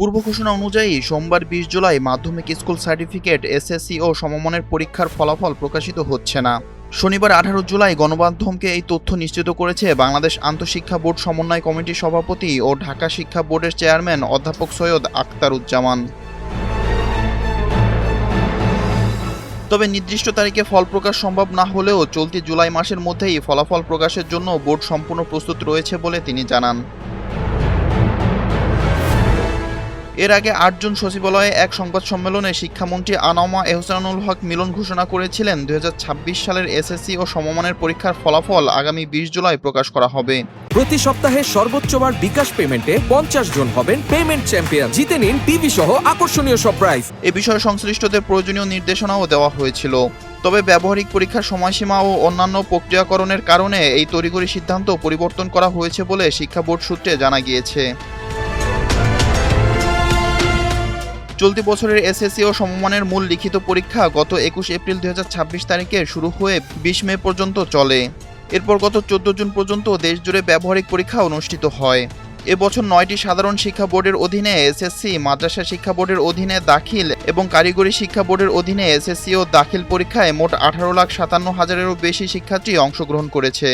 পূর্ব ঘোষণা অনুযায়ী সোমবার ২০ জুলাই মাধ্যমিক স্কুল সার্টিফিকেট, এসএসসি ও সমমানের পরীক্ষার ফলাফল প্রকাশিত হচ্ছে না। শনিবার ১৮ জুলাই গণমাধ্যমকে এই তথ্য নিশ্চিত করেছে বাংলাদেশ আন্তঃশিক্ষা বোর্ড সমন্বয় কমিটির সভাপতি ও ঢাকা শিক্ষা বোর্ডের চেয়ারম্যান অধ্যাপক সৈয়দ আখতারুজ্জামান। তবে নির্দিষ্ট তারিখে ফল প্রকাশ সম্ভব না হলেও চলতি জুলাই মাসের মধ্যেই ফলাফল প্রকাশের জন্য বোর্ড সম্পূর্ণ প্রস্তুত রয়েছে বলে তিনি জানান। এর আগে ৮ জুন সচিবালয়ে এক সংবাদ সম্মেলনে শিক্ষামন্ত্রী আনাওমা এহসানুল হক মিলন ঘোষণা করেছিলেন ২০২৬ সালের এসএসসি ও সমমানের পরীক্ষার ফলাফল আগামী ২০ জুলাই প্রকাশ করা হবে। প্রতি সপ্তাহে সর্বোচ্চবার বিকাশ পেমেন্টে ৫০ জন হবেন পেমেন্ট চ্যাম্পিয়ন। জিতে নিন টিভি সহ আকর্ষণীয় সব প্রাইজ। এ বিষয়ে সংশ্লিষ্টদের প্রয়োজনীয় নির্দেশনাও দেওয়া হয়েছিল। তবে ব্যবহারিক পরীক্ষার সময়সীমা ও অন্যান্য প্রক্রিয়াকরণের কারণে এই তড়িঘড়ি সিদ্ধান্ত পরিবর্তন করা হয়েছে বলে শিক্ষা বোর্ড সূত্রে জানা গিয়েছে। চলতি বছরের এসএসসি ও সমমানের মূল লিখিত পরীক্ষা গত ২১ এপ্রিল ২০২৬ তারিখে শুরু হয়ে ২০ মে পর্যন্ত চলে। এরপর গত ১৪ জুন পর্যন্ত দেশজুড়ে ব্যবহারিক পরীক্ষা অনুষ্ঠিত হয়। এবছর ৯টি সাধারণ শিক্ষা বোর্ডের অধীনে এসএসসি, মাদ্রাসা শিক্ষা বোর্ডের অধীনে দাখিল এবং কারিগরি শিক্ষা বোর্ডের অধীনে এসএসসি ও দাখিল পরীক্ষায় মোট ১৮,৫৭,০০০-এরও বেশি শিক্ষার্থী অংশগ্রহণ করেছে।